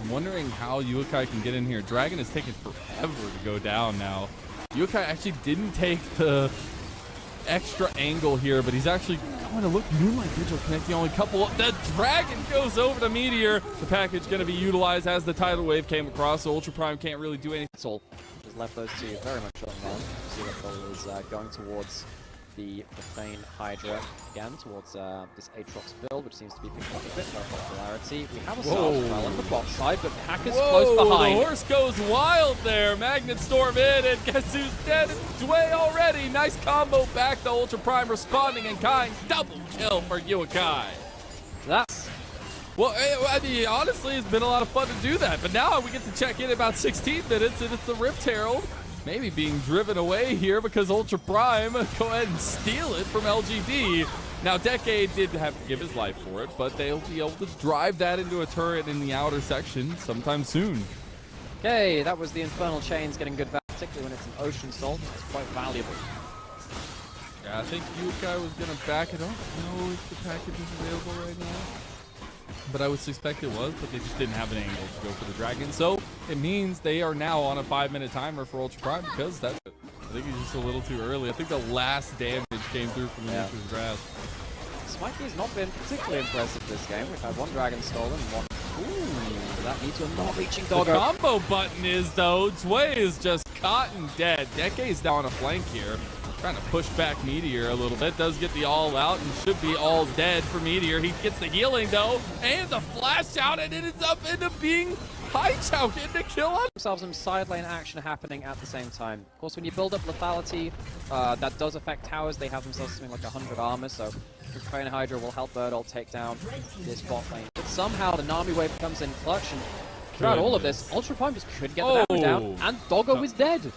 I'm wondering how Yukai can get in here. Dragon is taking forever to go down now. Yukai actually didn't take the extra angle here, but he's actually going to look. Moonlight Vigil connecting only couple. The Dragon goes over to Meteor. The package going to be utilized as the tidal wave came across, so Ultra Prime can't really do anything. That's all. Just left those two very much on them. See what Cole is going towards the Profane Hydra again, towards this Aatrox build, which seems to be picking up a bit more popularity. We have a Salsfell on the bot side, but Pack is close behind. The horse goes wild there. Magnet Storm in, and guess who's dead? Dway already. Nice combo back. The Ultra Prime responding in kind. Double kill for Yukai. That's... Well, I mean, honestly, it's been a lot of fun to do that, but now we get to check in about 16 minutes, and it's the Rift Herald. Maybe being driven away here because Ultra Prime go ahead and steal it from LGD. Now, Decade did have to give his life for it, but they'll be able to drive that into a turret in the outer section sometime soon. Okay, that was the Infernal Chains getting good value, particularly when it's an Ocean Soul. It's quite valuable. Yeah, I think Yukai was going to back it up. No, if the package is available right now. But I would suspect it was, but they just didn't have an angle to go for the Dragon. So it means they are now on a 5-minute timer for Ultra Prime because that's it. I think he's just a little too early. I think the last damage came through from the Nature's Grasp. Smikey's not been particularly impressive this game. We've had one Dragon stolen and one... Ooh, that needs to not reaching Doggo. The combo button is, though, Zway is just caught and dead. Decade's down a flank here. Trying to push back Meteor a little bit. Does get the all out and should be all dead for Meteor. He gets the healing though, and the flash out, and it ends up being Haichao getting the kill on themselves. Some side lane action happening at the same time. Of course, when you build up lethality, that does affect towers. They have themselves something like 100 armor, so Profane Hydra will help Birdall take down this bot lane. But somehow the Nami wave comes in clutch, and throughout all of this, Ultra Prime just couldn't get the damage down, and Doggo is dead.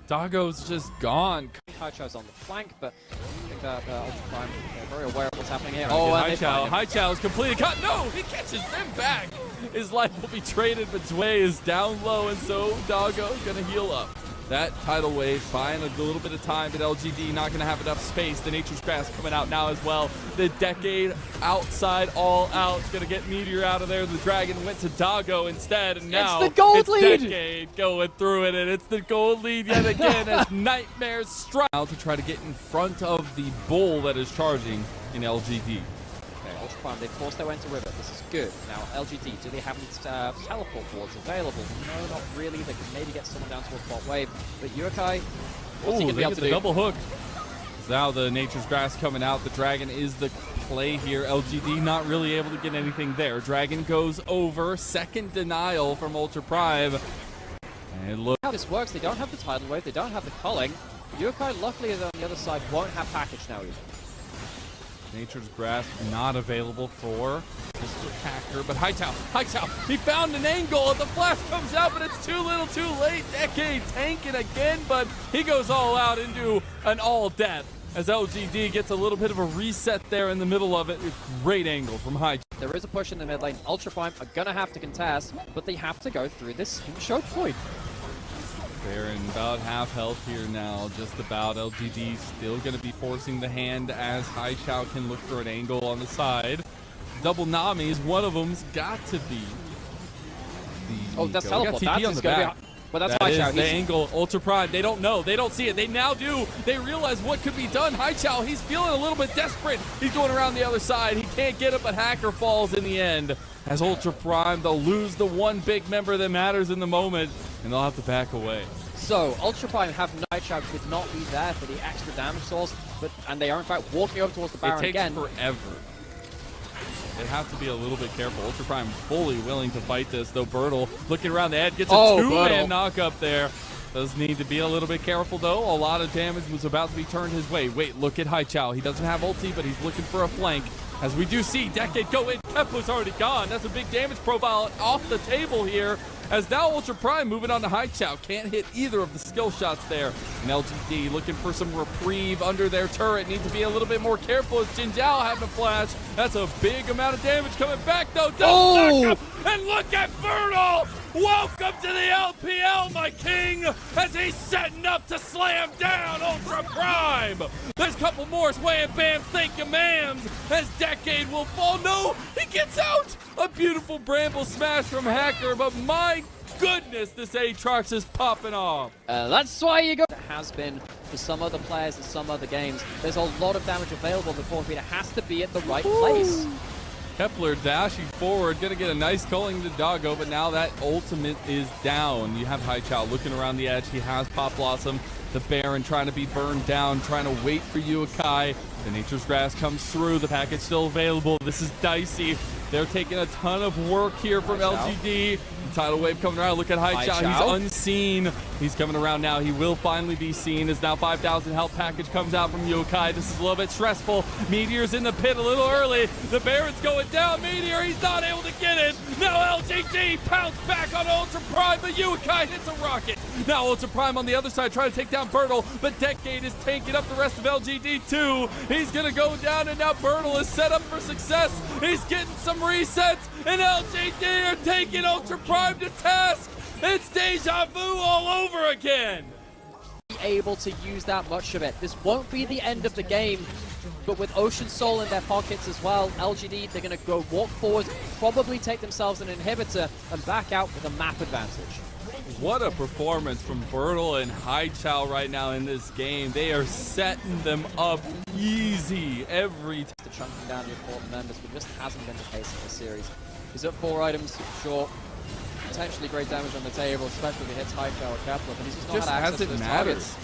Doggo's just gone. Haichao's on the flank, but I think that Ultra Prime are very aware of what's happening here. Oh, and Haichao is completely cut. No, he catches them back. His life will be traded, but Zway is down low, and so Doggo is going to heal up. That tidal wave buying a little bit of time, but LGD not going to have enough space. The Nature's Grasp coming out now as well. The Decade outside, all out. It's going to get Meteor out of there. The Dragon went to Doggo instead, and now it's the gold lead. Decade going through it, and it's the gold lead yet again as Nightmares strike out to try to get in front of the bull that is charging in LGD. Ultra Prime, they forced their way into River. This is good. Now, LGD, do they have any teleport wards available? No, not really. They could maybe get someone down towards bot wave. But Yukai, what's he going to be able to do? Double hook. Now the Nature's Grass coming out. The Dragon is the play here. LGD not really able to get anything there. Dragon goes over. Second denial from Ultra Prime. And look how this works. They don't have the tidal wave. They don't have the culling. Yukai, luckily, on the other side, won't have package now either. Nature's Grasp not available for Mr. Hacker, but Haichao, he found an angle, and the flash comes out, but it's too little, too late. Decade tanking again, but he goes all out into an all death as LGD gets a little bit of a reset there in the middle of it. Great angle from Haichao. There is a push in the mid lane. Ultra Prime are going to have to contest, but they have to go through this choke point. They're in about half health here now, just about. LGD still going to be forcing the hand as Haichao can look for an angle on the side. Double Namis, one of them's got to be the... Oh, that's teleport. That's on the back. But that's that Haichao. Is the angle. Ultra Prime, they don't know. They don't see it. They now do. They realize what could be done. Haichao, he's feeling a little bit desperate. He's going around the other side. He can't get it, but Hacker falls in the end. As Ultra Prime, they'll lose the one big member that matters in the moment, and they'll have to back away. So, Ultra Prime have Nightshroud could not be there for the extra damage source, and they are in fact walking over towards the Baron again. It takes forever. They have to be a little bit careful. Ultra Prime fully willing to fight this, though Birdall looking around the head, gets a two-man knock up there. Does need to be a little bit careful, though. A lot of damage was about to be turned his way. Wait, look at Haichao. He doesn't have ulti, but he's looking for a flank. As we do see Decade go in. Kepler's already gone. That's a big damage profile off the table here. as now Ultra Prime moving on to High Chow. Can't hit either of the skill shots there. And LGD looking for some reprieve under their turret. Need to be a little bit more careful as Jin Zhao having a flash. That's a big amount of damage coming back though. And look at Fertile! Welcome to the LPL, my king, as he's setting up to slam down Ultra Prime. There's a couple more wham bam thank you ma'ams as Decade will fall. No, he gets out. A beautiful Bramble smash from Hacker, but my goodness, this Aatrox is popping off. That's why you go. It has been for some other players in some other games. There's a lot of damage available. The core feeder has to be at the right place. Kepler dashing forward, gonna get a nice culling to Doggo, but now that ultimate is down. You have High Chow looking around the edge. He has Pop Blossom. The Baron trying to be burned down, trying to wait for Yukai. The Nature's Grass comes through. The package still available. This is dicey. They're taking a ton of work here from LGD. Tidal Wave coming around. Look at High Chow. He's unseen. He's coming around now. He will finally be seen as now 5,000 health package comes out from Yokai. This is a little bit stressful. Meteor's in the pit a little early. The Baron's going down. Meteor, he's not able to get it. Now LGD pounce back on Ultra Prime, but Yokai hits a rocket. Now Ultra Prime on the other side trying to take down Bertle, but Decade is tanking up the rest of LGD too. He's going to go down, and now Bertle is set up for success. He's getting some resets, and LGD are taking Ultra Prime to task. It's deja vu all over again. Able to use that much of it. This won't be the end of the game, but with Ocean Soul in their pockets as well, LGD, they're going to go walk forward, probably take themselves an inhibitor, and back out with a map advantage. What a performance from Bertle and High Chow right now in this game. They are setting them up easy every time. Chunking down the important members, but just hasn't been the case in this series. He's at 4 items, sure. Potentially great damage on the table, especially if he hits High Chow or Kepler, but he's just not had access to his targets.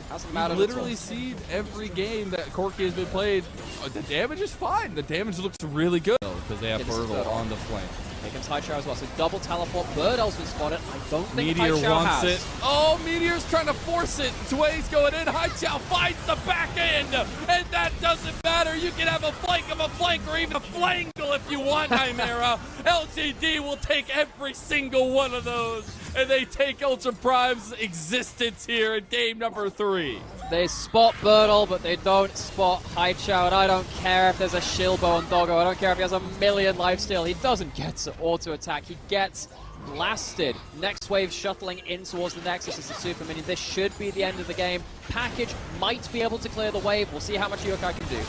Hasn't mattered. You literally see every game that Corki has been played. The damage is fine. The damage looks really good because they have Bertle on the flank. Here comes High Chow as well, so double teleport. Bird Elf's been spotted. I don't think Meteor High Chow wants has. it. Oh, Meteor's trying to force it. Tway's going in. High Chow finds the back end, and that doesn't matter. You can have a flank of a flank or even a flangle if you want, Chimera. LGD will take every single one of those, and they take Ultra Prime's existence here in game number 3. They spot Birtle, but they don't spot High Chow, and I don't care if there's a Shilbo on Doggo. I don't care if he has a million lifesteal. He doesn't get to auto-attack. He gets blasted. Next wave shuttling in towards the Nexus as a super minion. This should be the end of the game. Package might be able to clear the wave. We'll see how much Yokai can do.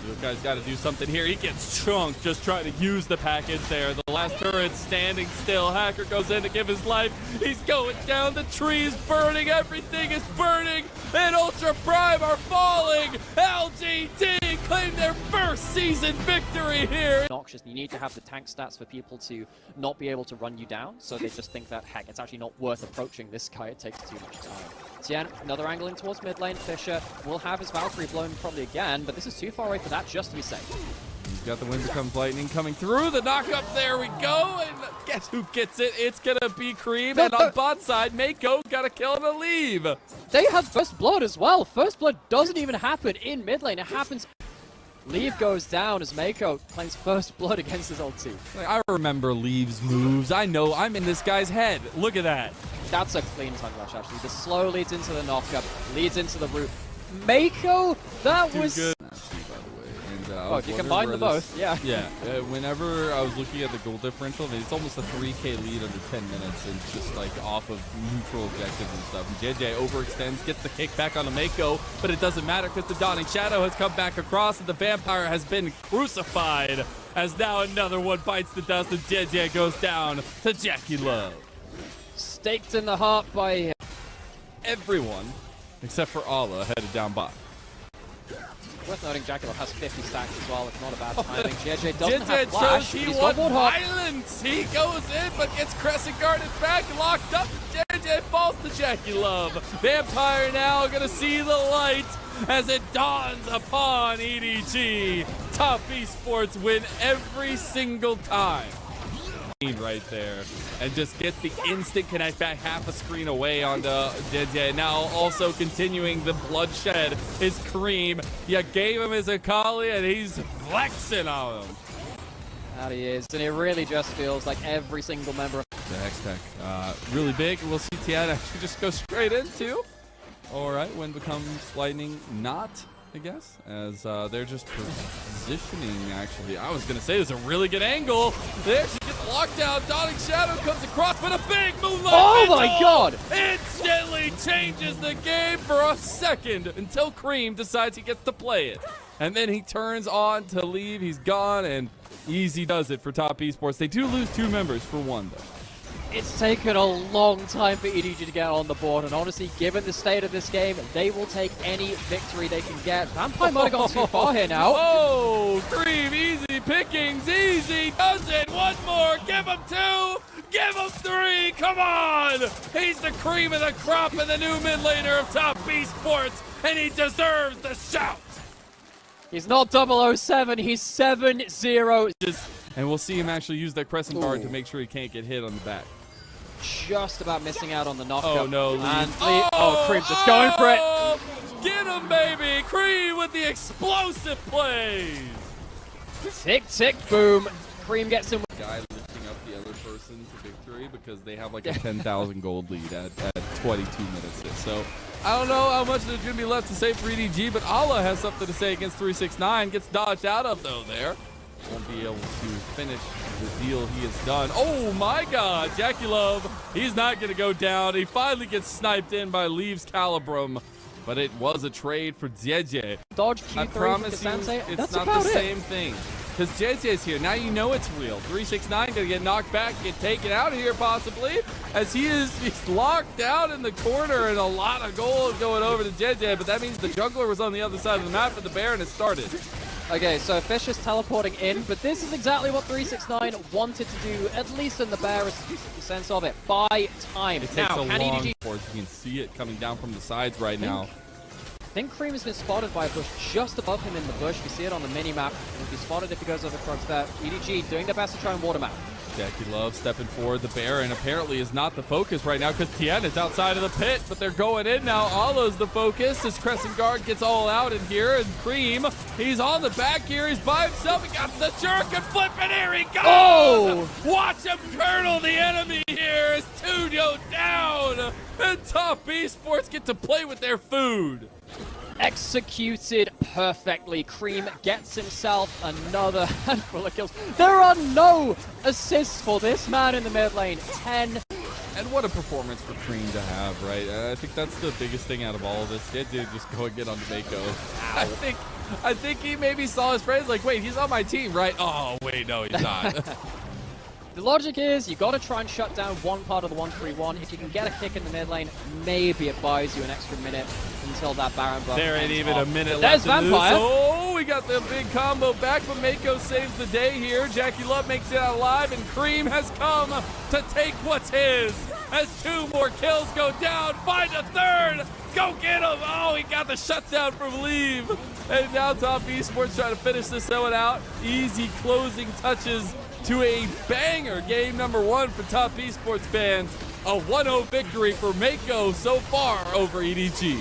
Yokai's got to do something here. He gets chunked just trying to use the package there. The last turret standing still. Hacker goes in to give his life. He's going down. The tree is burning. Everything is burning. And Ultra Prime are falling. LGD claim their first season victory here. Noxious. You need to have the tank stats for people to not be able to run you down. So they just think that, heck, it's actually not worth approaching this guy. It takes too much time. Tien, another angle in towards mid lane. Fisher will have his Valkyrie blown probably again, but this is too far away for that just to be safe. He's got the Winter Comes Lightning coming through. The knockup, there we go. And guess who gets it? It's going to be Cream. And on bot side, Mako got a kill and a leave. They have First Blood as well. First Blood doesn't even happen in mid lane. It happens. Leave goes down as Mako claims First Blood against his old team. I remember Leave's moves. I know. I'm in this guy's head. Look at that. That's a clean tongue rush, actually. The slow leads into the knockup, leads into the root. Mako, that Too was... good. By the way. And, oh, you combine the both, yeah. Yeah. Whenever I was looking at the goal differential, it's almost a 3K lead under 10 minutes, and just like off of neutral objectives and stuff. And JJ overextends, gets the kick back on the Mako, but it doesn't matter because the Dawning Shadow has come back across, and the Vampire has been crucified. As now another one bites the dust, and JJ goes down to Jackie Love. Staked in the heart by everyone except for Allah headed down bot. Worth noting, Jackie Love has 50 stacks as well. It's not a bad timing. JJ doesn't have JJ flash. shows he wants violence. He goes in, but gets Crescent guarded back, locked up. JJ falls to Jackie Love. Vampire now gonna see the light as it dawns upon EDG. Top Esports win every single time. Right there, and just gets the instant connect back half a screen away onto JJ. Now also continuing the bloodshed is Kareem. You gave him his Akali and he's flexing on him. That he is, and it really just feels like every single member of The X-Tech, really big. We'll see Tian actually just go straight into. All right, wind becomes lightning, not, I guess, as they're just positioning, actually. I was going to say there's a really good angle. They actually get the lockdown. Dawning Shadow comes across, but a big moonlight. Oh my god! Instantly changes the game for a second until Cream decides he gets to play it. And then he turns on to leave. He's gone, and easy does it for Top Esports. They do lose 2 members for 1, though. It's taken a long time for EDG to get on the board, and honestly, given the state of this game, they will take any victory they can get. Vampire might have gone too far here now. Oh, Cream, easy pickings, easy does it. 1 more, give him 2, give him 3, come on. He's the cream of the crop and the new mid laner of Top Esports, and he deserves the shout. He's not 007, he's 7-0. And we'll see him actually use that crescent guard to make sure he can't get hit on the back. Just about missing out on the knockup. Oh no, and Cream's just going for it. Get him, baby! Cream with the explosive plays. Tick, tick, boom. Cream gets him. Guy lifting up the other person to victory because they have like a 10,000 gold lead at 22 minutes. So I don't know how much there's going to be left to say for EDG, but Allah has something to say against 369. Gets dodged out of, though, there. Won't be able to finish the deal he has done. Oh, my God. Jackie Love, he's not going to go down. He finally gets sniped in by Leaves Calibrum, but it was a trade for JJ. Dodge Q3 I promise you, it's That's not the same thing. Because JJ's here. Now you know it's real. 369 going to get knocked back, get taken out of here possibly, as he's locked down in the corner, and a lot of gold going over to JJ, but that means the jungler was on the other side of the map and the Baron has started. Okay, so Fish is teleporting in, but this is exactly what 369 wanted to do, at least in the barest sense of it. Buy time. It takes now, a can long EDG... You can see it coming down from the sides right now. I think Cream has been spotted by a bush just above him in the bush. We see it on the mini-map. He'll be spotted if he goes over Krugs there. EDG doing their best to try and water map. Jackie Love stepping forward. The Baron apparently is not the focus right now because Tien is outside of the pit, but they're going in now. Allah's the focus as Crescent Guard gets all out in here, and Cream, he's on the back here. He's by himself. He got the jerk and flip, and here he goes! Oh! Watch him kernel the enemy here as 2 go down, and Top Esports get to play with their food. Executed perfectly. Cream gets himself another handful of kills. There are no assists for this man in the mid lane. 10. And what a performance for Cream to have, right? I think that's the biggest thing out of all of this. Did just go and get on the Mako. I think he maybe saw his friends like, wait, he's on my team, right? Oh, wait, no, he's not. The logic is you got to try and shut down one part of the 1-3-1. If you can get a kick in the mid lane, maybe it buys you an extra minute until that Baron buff. There ain't even a minute left. left. There's Vampire. Oh, we got the big combo back, but Mako saves the day here. Jackie Love makes it out alive, and Cream has come to take what's his. As 2 more kills go down, find a 3rd. Go get him. Oh, he got the shutdown from Leave. And now Top Esports trying to finish this one out. Easy closing touches to a banger game number 1 for Top Esports fans. A 1-0 victory for Mako so far over EDG.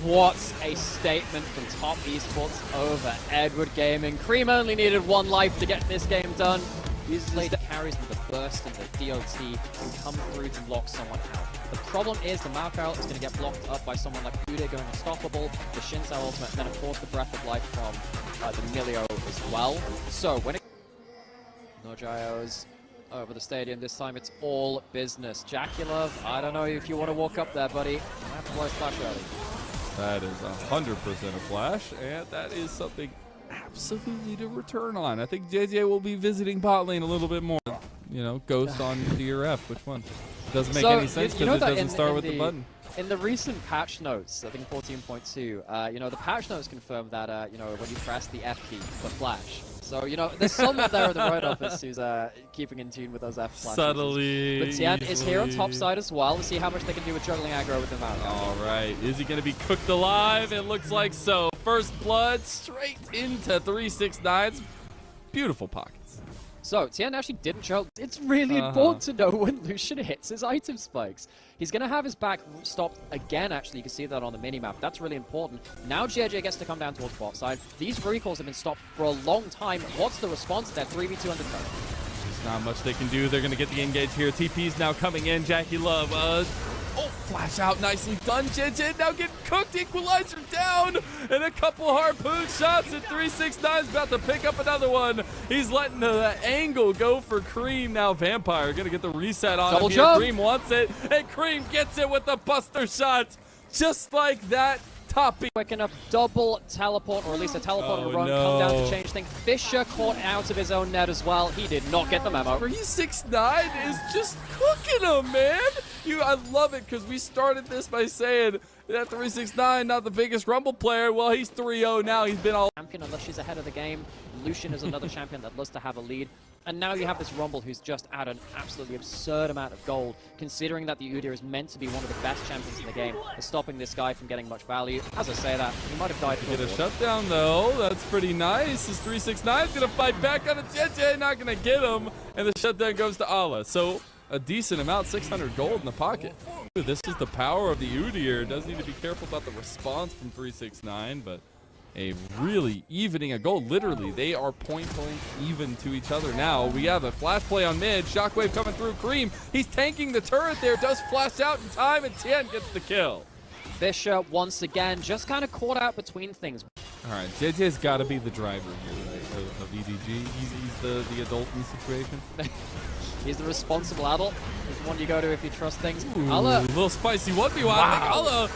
What a statement from Top Esports over Edward Gaming. Cream only needed 1 life to get this game done. Usually the carries with the burst and the DOT can come through to block someone out. The problem is the Malkout is going to get blocked up by someone like Ude going unstoppable, the Shinsao ultimate, and then of course the Breath of Life from the Milio as well. So when it... No Gyos over the stadium. This time it's all business. Jackie Love, I don't know if you want to walk up there, buddy. I have to blow splash early. That is 100% a flash, and that is something absolutely to return on. I think JJ will be visiting bot lane a little bit more. You know, Ghost on D or F, which one? It doesn't make any sense because it doesn't start with the button. In the recent patch notes, I think 14.2, you know, the patch notes confirm that, you know, when you press the F key, the flash. So, you know, there's someone there in the road office who's keeping in tune with those F flashes. Subtly. But Tian is here on top side as well. Let's see how much they can do with juggling aggro with the Malkout. All right. Is he going to be cooked alive? It looks like so. First blood straight into 369's beautiful pockets. So, Tian actually didn't show. It's really important to know when Lucian hits his item spikes. He's going to have his back stopped again, actually. You can see that on the minimap. That's really important. Now JJ gets to come down towards bot side. These recalls have been stopped for a long time. What's the response to that 3v2 undercut? not much they can do. They're going to get the engage here. TP's now coming in. Jackie Love. Flash out. Nicely done. JJ now getting cooked. Equalizer down. And a couple harpoon shots. And 369's about to pick up another one. He's letting the angle go for Cream. Now Vampire going to get the reset on him here. Cream wants it. And Cream gets it with the buster shot. Just like that. Topping. Quick enough double teleport, or at least a teleport and a run come down to change things. Fisher caught out of his own net as well. He did not get the memo. 369 is just cooking him, man. I love it because we started this by saying that 369 not the biggest Rumble player. Well, he's 3-0 now. He's been all champion unless she's ahead of the game. Lucian is another champion that loves to have a lead. And now you have this Rumble who's just at an absolutely absurd amount of gold, considering that the Udyr is meant to be one of the best champions in the game. Is stopping this guy from getting much value. As I say that, he might have died for get a shutdown though. That's pretty nice. This 369 is gonna fight back on a JJ, not gonna get him, and the shutdown goes to Allah. So a decent amount, 600 gold in the pocket. This is the power of the Udyr. Does need to be careful about the response from 369, but a really evening of gold. Literally, they are point blank even to each other now. We have a flash play on mid. Shockwave coming through. Cream, he's tanking the turret there. Does flash out in time, and Tien gets the kill. Fisher, once again, just kind of caught out between things. All right, JJ's got to be the driver here, right, of EDG. He's the adult in the situation. He's the responsible adult. He's the one you go to if you trust things. Ooh, a little spicy 1v1. Wow. I think Allah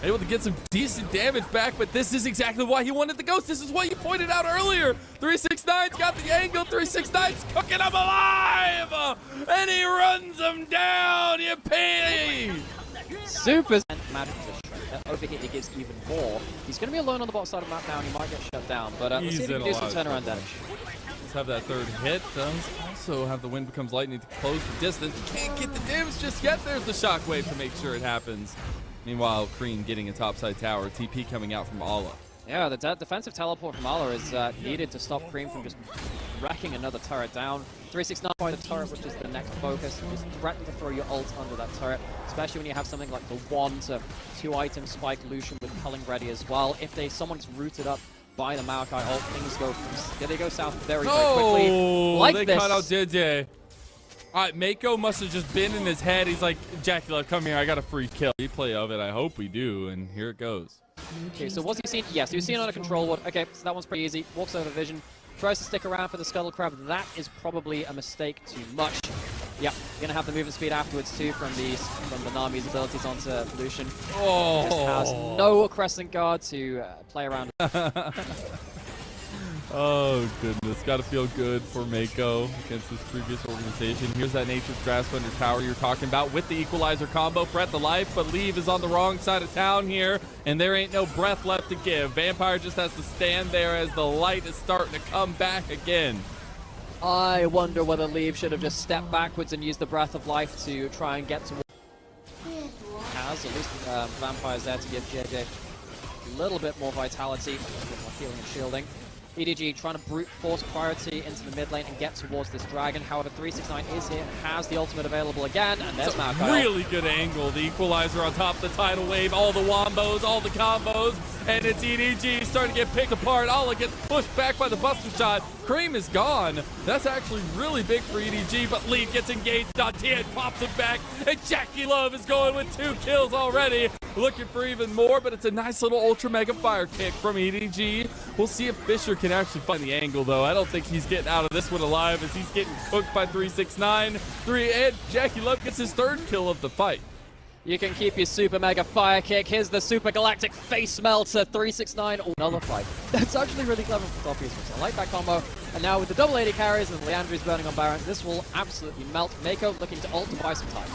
able to get some decent damage back, but this is exactly why he wanted the ghost. This is what you pointed out earlier. 369's got the angle. 369's cooking him alive, and he runs him down. You pay. Super magic position. Over here, he gives even more. He's going to be alone on the bottom side of the map now, and he might get shut down. But let's see if he can do some turnaround damage. Let's have that third hit. Does also have the wind becomes lightning to close the distance. Can't get the damage just yet. There's the shockwave to make sure it happens. Meanwhile, Cream getting a topside tower. TP coming out from Allah. Yeah, the defensive teleport from Allah is needed to stop Cream from just wrecking another turret down. 369 by the turret, which is the next focus. Just threaten to throw your ult under that turret, especially when you have something like the 1 to 2 item spike Lucian with culling ready as well. If someone's rooted up by the Maokai ult, things go south very quickly. Like they this. cut out JJ. All right, Mako must have just been in his head. He's like, Jackie Love, come here. I got a free kill. Replay of it. I hope we do. And here it goes. Okay, so what's he seen? Yes, he was seen on a control ward. Okay, so that one's pretty easy. Walks over vision. Tries to stick around for the Scuttle Crab. That is probably a mistake too much. Yep, you're gonna have the movement speed afterwards too from the Nami's abilities onto Lucian. Oh, just has no crescent guard to play around. Oh goodness, gotta feel good for Mako against this previous organization. Here's that Nature's Grasp under tower you're talking about with the equalizer combo. Breath the life, but Leave is on the wrong side of town here, and there ain't no breath left to give. Vampire just has to stand there as the light is starting to come back again. I wonder whether Leave should have just stepped backwards and used the Breath of Life to try and get to. Has at least Vampire's there to give JJ a little bit more vitality, a bit more healing and shielding. EDG trying to brute force priority into the mid lane and get towards this dragon. However, 369 is here and has the ultimate available again, and there's Maokai. Really good angle. The equalizer on top of the tidal wave, all the wombos, all the combos, and it's EDG starting to get picked apart. Allah gets pushed back by the buster shot. Cream is gone. That's actually really big for EDG, but Lead gets engaged on Tien, pops it back, and Jackie Love is going with 2 kills already. Looking for even more, but it's a nice little ultra mega fire kick from EDG. We'll see if Fisher can actually find the angle, though. I don't think he's getting out of this one alive as he's getting cooked by 369. And Jackie Love gets his 3rd kill of the fight. You can keep your super mega fire kick. Here's the super galactic face melter. 369 or nullify. That's actually really clever from Topius. I like that combo. And now with the double AD carries and Leandri's burning on Baron, this will absolutely melt. Mako looking to ult to buy some time.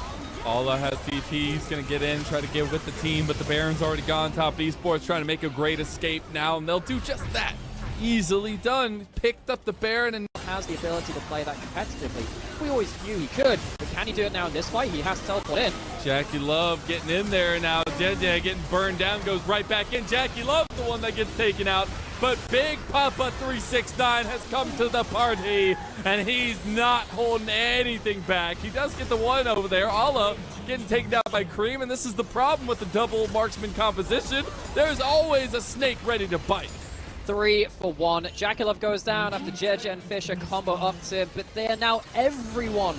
Allah has DP. He's going to get in, try to get with the team, but the Baron's already gone. Top Esports trying to make a great escape now, and they'll do just that. Easily done. Picked up the Baron and has the ability to play that competitively. We always knew he could, but can he do it now in this fight? He has to teleport in. Jackie Love getting in there now. JJ getting burned down, goes right back in. Jackie Love, the one that gets taken out. But Big Papa 369 has come to the party, and he's not holding anything back. He does get the one over there. Allah getting taken down by Cream, and this is the problem with the double marksman composition. There's always a snake ready to bite. 3 for 1. Jackilov goes down after JJ and Fisher combo up to him, but they are now everyone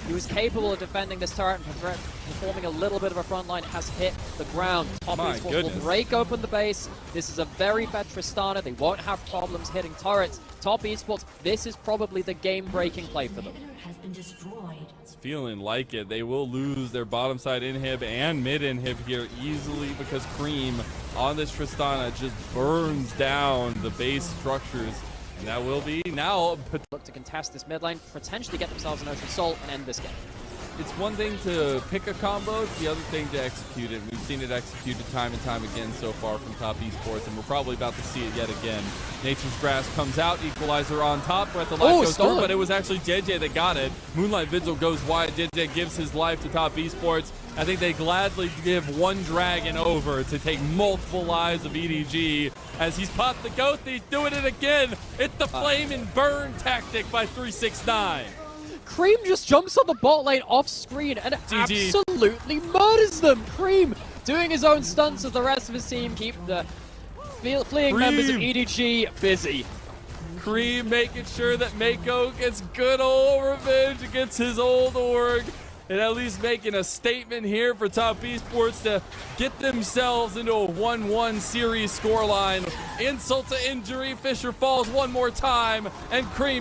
who is capable of defending this turret and performing a little bit of a front line has hit the ground. Top Esports will break open the base. This is a very fed Tristana. They won't have problems hitting turrets. Top Esports, this is probably the game-breaking play for them. It's feeling like it. They will lose their bottom side inhib and mid inhib here easily because Cream on this Tristana just burns down the base structures. And that will be now. Look to contest this mid lane, potentially get themselves an Ocean Soul and end this game. It's one thing to pick a combo, it's the other thing to execute it. We've seen it executed time and time again so far from Top Esports, and we're probably about to see it yet again. Nature's Grass comes out, Equalizer on top, Breath of Life goes through, but it was actually JJ that got it. Moonlight Vigil goes wide, JJ gives his life to Top Esports. I think they gladly give one dragon over to take multiple lives of EDG. As he's popped the ghost, he's doing it again. It's the flame and burn tactic by 369. Cream just jumps on the bot lane off screen and absolutely murders them. Cream doing his own stunts as the rest of his team keep the fleeing members of EDG busy. Cream making sure that Mako gets good old revenge against his old org. And at least making a statement here for Top Esports to get themselves into a 1-1 series scoreline. Insult to injury, Fisher falls one more time, and Cream